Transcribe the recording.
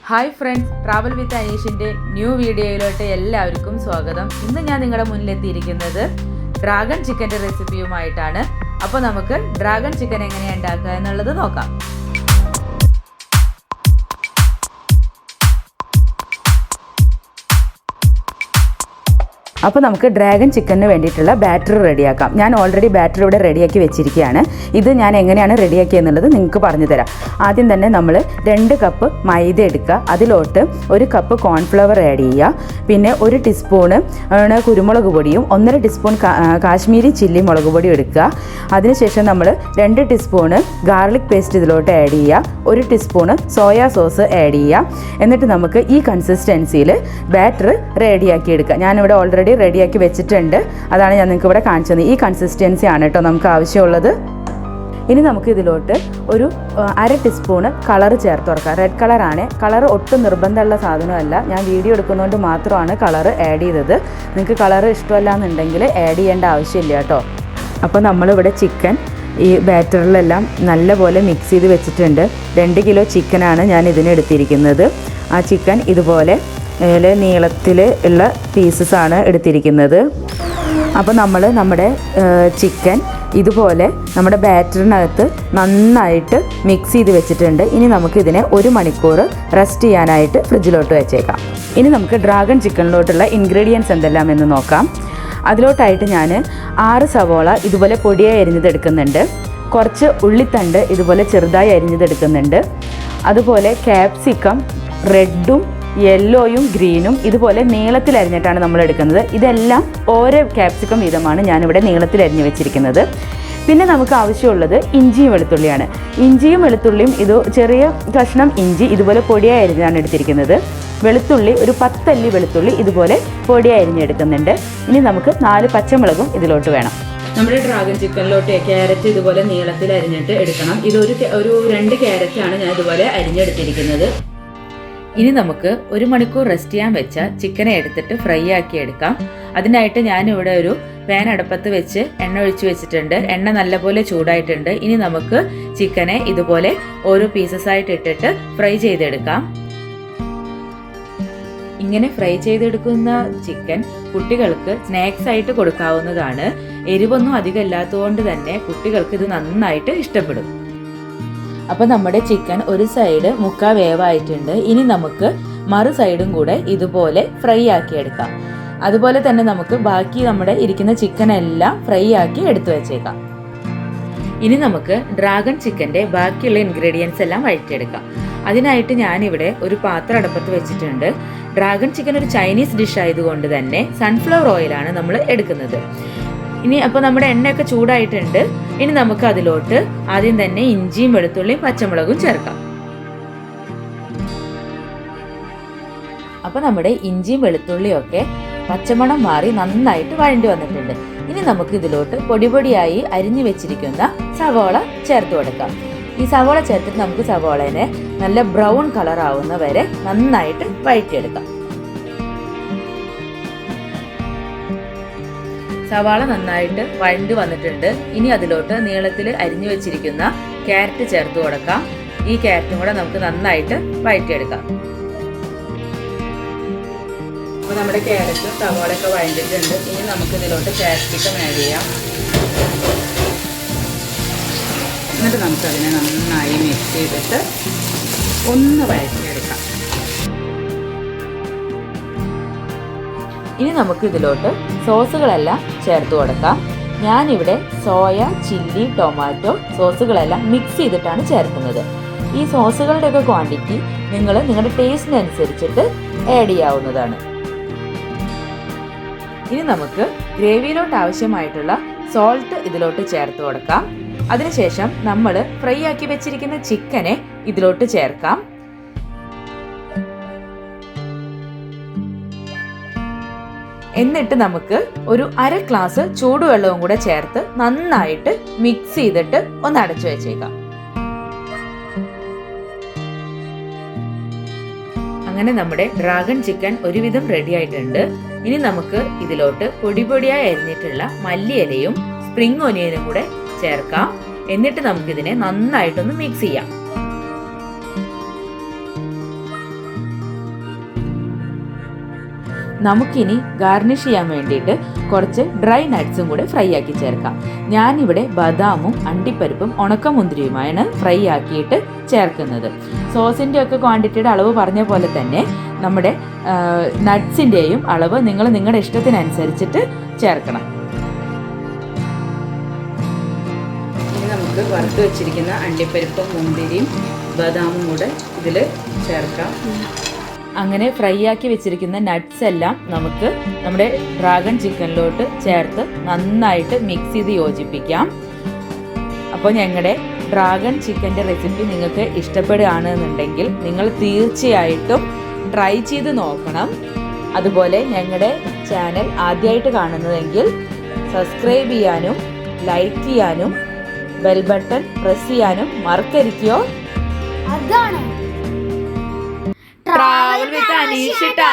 Hi friends, travel with അനീഷിൻ്റെ new വീഡിയോയിലോട്ട് എല്ലാവർക്കും സ്വാഗതം. ഇന്ന് ഞാൻ നിങ്ങളുടെ മുന്നിലെത്തിയിരിക്കുന്നത് ഡ്രാഗൺ ചിക്കൻ്റെ റെസിപ്പിയുമായിട്ടാണ്. അപ്പോൾ നമുക്ക് ഡ്രാഗൺ ചിക്കൻ എങ്ങനെയാണ് ഉണ്ടാക്കുക എന്നുള്ളത് നോക്കാം. അപ്പോൾ നമുക്ക് ഡ്രാഗൺ ചിക്കന് വേണ്ടിയിട്ടുള്ള ബാറ്റർ റെഡിയാക്കാം. ഞാൻ ഓൾറെഡി ബാറ്റർ ഇവിടെ റെഡിയാക്കി വെച്ചിരിക്കുകയാണ്. ഇത് ഞാൻ എങ്ങനെയാണ് റെഡിയാക്കിയെന്നുള്ളത് നിങ്ങൾക്ക് പറഞ്ഞു തരാം. ആദ്യം തന്നെ നമ്മൾ 2 കപ്പ് മൈദ എടുക്കുക. അതിലോട്ട് 1 കപ്പ് കോൺഫ്ലവർ ആഡ് ചെയ്യുക. പിന്നെ 1 ടീസ്പൂണ് കുരുമുളക് പൊടിയും 1.5 ടീസ്പൂൺ കാശ്മീരി ചില്ലി മുളക് പൊടിയും എടുക്കുക. അതിനുശേഷം നമ്മൾ 2 ടീസ്പൂണ് ഗാർലിക് പേസ്റ്റ് ഇതിലോട്ട് ആഡ് ചെയ്യുക. 1 ടീസ്പൂണ് സോയാ സോസ് ആഡ് ചെയ്യുക. എന്നിട്ട് നമുക്ക് ഈ കൺസിസ്റ്റൻസിയിൽ ബാറ്റർ റെഡിയാക്കി എടുക്കുക. ഞാനിവിടെ ഓൾറെഡി റെഡിയാക്കി വെച്ചിട്ടുണ്ട്. അതാണ് ഞാൻ നിങ്ങൾക്ക് ഇവിടെ കാണിച്ചത്. ഈ കൺസിസ്റ്റൻസി ആണ് കേട്ടോ നമുക്ക് ആവശ്യമുള്ളത്. ഇനി നമുക്ക് ഇതിലോട്ട് ഒരു 1/2 ടീസ്പൂണ് കളർ ചേർത്ത് കൊടുക്കാം. റെഡ് കളറാണ്. കളർ ഒട്ടും നിർബന്ധമുള്ള സാധനമല്ല. ഞാൻ വീഡിയോ എടുക്കുന്നതുകൊണ്ട് മാത്രമാണ് കളർ ആഡ് ചെയ്തത്. നിങ്ങൾക്ക് കളർ ഇഷ്ടമല്ല എന്നുണ്ടെങ്കിൽ ആഡ് ചെയ്യേണ്ട ആവശ്യമില്ല കേട്ടോ. അപ്പോൾ നമ്മളിവിടെ ചിക്കൻ ഈ ബാറ്ററിലെല്ലാം നല്ലപോലെ മിക്സ് ചെയ്ത് വെച്ചിട്ടുണ്ട്. 2 കിലോ ചിക്കനാണ് ഞാൻ ഇതിനെടുത്തിരിക്കുന്നത്. ആ ചിക്കൻ ഇതുപോലെ നീളത്തിൽ ഉള്ള പീസസാണ് എടുത്തിരിക്കുന്നത്. അപ്പോൾ നമ്മുടെ ചിക്കൻ ഇതുപോലെ നമ്മുടെ ബാറ്ററിനകത്ത് നന്നായിട്ട് മിക്സ് ചെയ്ത് വെച്ചിട്ടുണ്ട്. ഇനി നമുക്കിതിനെ 1 മണിക്കൂർ റെസ്റ്റ് ചെയ്യാനായിട്ട് ഫ്രിഡ്ജിലോട്ട് വെച്ചേക്കാം. ഇനി നമുക്ക് ഡ്രാഗൺ ചിക്കനിലോട്ടുള്ള ഇൻഗ്രീഡിയൻസ് എന്തെല്ലാം എന്ന് നോക്കാം. അതിലോട്ടായിട്ട് ഞാൻ 6 സവോള ഇതുപോലെ പൊടിയായി അരിഞ്ഞതെടുക്കുന്നുണ്ട്. കുറച്ച് ഉള്ളിത്തണ്ട് ഇതുപോലെ ചെറുതായി അരിഞ്ഞതെടുക്കുന്നുണ്ട്. അതുപോലെ ക്യാപ്സിക്കം റെഡും യെല്ലോയും ഗ്രീനും ഇതുപോലെ നീളത്തിൽ അരിഞ്ഞിട്ടാണ് നമ്മൾ എടുക്കുന്നത്. ഇതെല്ലാം ഓരോ ക്യാപ്സിക്കം വീതമാണ് ഞാനിവിടെ നീളത്തിൽ അരിഞ്ഞ് വെച്ചിരിക്കുന്നത്. പിന്നെ നമുക്ക് ആവശ്യമുള്ളത് ഇഞ്ചിയും വെളുത്തുള്ളിയാണ്. ഇഞ്ചിയും വെളുത്തുള്ളിയും ഇത് ചെറിയ കഷ്ണം ഇഞ്ചി ഇതുപോലെ പൊടിയായി അരിഞ്ഞാണ് എടുത്തിരിക്കുന്നത്. വെളുത്തുള്ളി ഒരു 10 അല്ലി വെളുത്തുള്ളി ഇതുപോലെ പൊടിയായി അരിഞ്ഞെടുക്കുന്നുണ്ട്. ഇനി നമുക്ക് 4 പച്ചമുളകും ഇതിലോട്ട് വേണം. നമ്മുടെ ഡ്രാഗൺ ചിക്കനിലോട്ട് ക്യാരറ്റ് ഇതുപോലെ നീളത്തിൽ അരിഞ്ഞിട്ട് എടുക്കണം. ഇതൊരു 2 ക്യാരറ്റാണ് ഞാൻ ഇതുപോലെ അരിഞ്ഞെടുത്തിരിക്കുന്നത്. ഇനി നമുക്ക് 1 മണിക്കൂർ റെസ്റ്റ് ചെയ്യാൻ വെച്ച ചിക്കനെ എടുത്തിട്ട് ഫ്രൈ ആക്കി എടുക്കാം. അതിനായിട്ട് ഞാനിവിടെ ഒരു പാൻ അടുപ്പത്ത് വെച്ച് എണ്ണ ഒഴിച്ചു വെച്ചിട്ടുണ്ട്. എണ്ണ നല്ലപോലെ ചൂടായിട്ടുണ്ട്. ഇനി നമുക്ക് ചിക്കനെ ഇതുപോലെ ഓരോ പീസസ് ആയിട്ട് ഇട്ടിട്ട് ഫ്രൈ ചെയ്തെടുക്കാം. ഇങ്ങനെ ഫ്രൈ ചെയ്തെടുക്കുന്ന ചിക്കൻ കുട്ടികൾക്ക് സ്നാക്സ് ആയിട്ട് കൊടുക്കാവുന്നതാണ്. എരിവൊന്നും അധികം ഇല്ലാത്തതുകൊണ്ട് തന്നെ കുട്ടികൾക്ക് ഇത് നന്നായിട്ട് ഇഷ്ടപ്പെടും. അപ്പോൾ നമ്മുടെ ചിക്കൻ ഒരു സൈഡ് മുക്കാ വേവായിട്ടുണ്ട്. ഇനി നമുക്ക് മറു സൈഡും കൂടെ ഇതുപോലെ ഫ്രൈ ആക്കി എടുക്കാം. അതുപോലെ തന്നെ നമുക്ക് ബാക്കി നമ്മുടെ ഇരിക്കുന്ന ചിക്കൻ എല്ലാം ഫ്രൈ ആക്കി എടുത്തു വെച്ചേക്കാം. ഇനി നമുക്ക് ഡ്രാഗൺ ചിക്കൻ്റെ ബാക്കിയുള്ള ഇൻഗ്രീഡിയൻസ് എല്ലാം വഴറ്റിയെടുക്കാം. അതിനായിട്ട് ഞാനിവിടെ ഒരു പാത്രം അടുപ്പത്ത് വെച്ചിട്ടുണ്ട്. ഡ്രാഗൺ ചിക്കൻ ഒരു ചൈനീസ് ഡിഷ് ആയതുകൊണ്ട് തന്നെ സൺഫ്ലവർ ഓയിലാണ് നമ്മൾ എടുക്കുന്നത്. ഇനി അപ്പോൾ നമ്മുടെ എണ്ണയൊക്കെ ചൂടായിട്ടുണ്ട്. ഇനി നമുക്ക് അതിലോട്ട് ആദ്യം തന്നെ ഇഞ്ചിയും വെളുത്തുള്ളിയും പച്ചമുളകും ചേർക്കാം. അപ്പോൾ നമ്മുടെ ഇഞ്ചിയും വെളുത്തുള്ളിയും ഒക്കെ പച്ചമണം മാറി നന്നായിട്ട് വഴണ്ടി വന്നിട്ടുണ്ട്. ഇനി നമുക്ക് ഇതിലോട്ട് പൊടിയായി അരിഞ്ഞു വെച്ചിരിക്കുന്ന സവോള ചേർത്ത് കൊടുക്കാം. ഈ സവോള ചേർത്തിട്ട് നമുക്ക് സവോളനെ നല്ല ബ്രൗൺ കളർ ആവുന്ന വരെ നന്നായിട്ട് വഴറ്റിയെടുക്കാം. സവാള നന്നായിട്ട് വഴണ്ടി വന്നിട്ടുണ്ട്. ഇനി അതിലോട്ട് നീളത്തിൽ അരിഞ്ഞു വെച്ചിരിക്കുന്ന ക്യാരറ്റ് ചേർത്ത് കൊടുക്കാം. ഈ ക്യാരറ്റും കൂടെ നമുക്ക് നന്നായിട്ട് വഴറ്റിയെടുക്കാം. അപ്പോൾ നമ്മുടെ ക്യാരറ്റും സവാളയൊക്കെ വഴണ്ടിട്ടുണ്ട്. ഇനി നമുക്ക് ഇതിലോട്ട് ക്യാപ്സിക്കം ആഡ് ചെയ്യാം. എന്നിട്ട് നമുക്കതിനെ നന്നായി മിക്സ് ചെയ്തിട്ട് ഒന്ന് വഴറ്റിയെടുക്കാം. ഇനി നമുക്ക് ഇതിലോട്ട് സോസുകളെല്ലാം ചേർത്ത് കൊടുക്കാം. ഞാനിവിടെ സോയ, ചില്ലി, ടൊമാറ്റോ സോസുകളെല്ലാം മിക്സ് ചെയ്തിട്ടാണ് ചേർക്കുന്നത്. ഈ സോസുകളുടെയൊക്കെ ക്വാണ്ടിറ്റി നിങ്ങൾ നിങ്ങളുടെ ടേസ്റ്റിനനുസരിച്ചിട്ട് ആഡ് ചെയ്യാവുന്നതാണ്. ഇനി നമുക്ക് ഗ്രേവിയിലോട്ട് ആവശ്യമായിട്ടുള്ള സോൾട്ട് ഇതിലോട്ട് ചേർത്ത് കൊടുക്കാം. അതിനുശേഷം നമ്മൾ ഫ്രൈ ആക്കി വെച്ചിരിക്കുന്ന ചിക്കനെ ഇതിലോട്ട് ചേർക്കാം. എന്നിട്ട് നമുക്ക് ഒരു 1/2 ഗ്ലാസ് ചൂടുവെള്ളവും കൂടെ ചേർത്ത് നന്നായിട്ട് മിക്സ് ചെയ്തിട്ട് ഒന്ന് അടച്ചു വെച്ചേക്കാം. അങ്ങനെ നമ്മുടെ ഡ്രാഗൺ ചിക്കൻ ഒരുവിധം റെഡി ആയിട്ടുണ്ട്. ഇനി നമുക്ക് ഇതിലോട്ട് പൊടിയായി അരിഞ്ഞിട്ടുള്ള മല്ലിയിലയും സ്പ്രിംഗ് ഒനിയനും കൂടെ ചേർക്കാം. എന്നിട്ട് നമുക്കിതിനെ നന്നായിട്ടൊന്ന് മിക്സ് ചെയ്യാം. നമുക്കിനി ഗാർണിഷ് ചെയ്യാൻ വേണ്ടിയിട്ട് കുറച്ച് ഡ്രൈ നട്ട്സും കൂടെ ഫ്രൈ ആക്കി ചേർക്കാം. ഞാനിവിടെ ബദാമും അണ്ടിപ്പരിപ്പും ഉണക്കമുന്തിരിയുമാണ് ഫ്രൈ ആക്കിയിട്ട് ചേർക്കുന്നത്. സോസിൻ്റെ ഒക്കെ ക്വാണ്ടിറ്റിയുടെ അളവ് പറഞ്ഞ പോലെ തന്നെ നമ്മുടെ നട്ട്സിൻ്റെയും അളവ് നിങ്ങൾ നിങ്ങളുടെ ഇഷ്ടത്തിനനുസരിച്ചിട്ട് ചേർക്കണം. ഇനി നമുക്ക് വറുത്ത് വെച്ചിരിക്കുന്ന അണ്ടിപ്പരിപ്പും മുന്തിരിയും ബദാമും കൂടെ ഇതിൽ ചേർക്കാം. അങ്ങനെ ഫ്രൈ ആക്കി വെച്ചിരിക്കുന്ന നട്ട്സ് എല്ലാം നമുക്ക് നമ്മുടെ ഡ്രാഗൺ ചിക്കനിലോട്ട് ചേർത്ത് നന്നായിട്ട് മിക്സ് ചെയ്ത് യോജിപ്പിക്കാം. അപ്പോൾ ഞങ്ങളുടെ ഡ്രാഗൺ ചിക്കൻ്റെ റെസിപ്പി നിങ്ങൾക്ക് ഇഷ്ടപ്പെടുകയാണെന്നുണ്ടെങ്കിൽ നിങ്ങൾ തീർച്ചയായിട്ടും ട്രൈ ചെയ്ത് നോക്കണം. അതുപോലെ ഞങ്ങളുടെ ചാനൽ ആദ്യമായിട്ട് കാണുന്നതെങ്കിൽ സബ്സ്ക്രൈബ് ചെയ്യാനും ലൈക്ക് ചെയ്യാനും ബെൽ ബട്ടൺ പ്രസ് ചെയ്യാനും മറക്കരുത്. അതാണ് ട്രാവൽ വിത്ത് അനീഷ് ട്ടാ.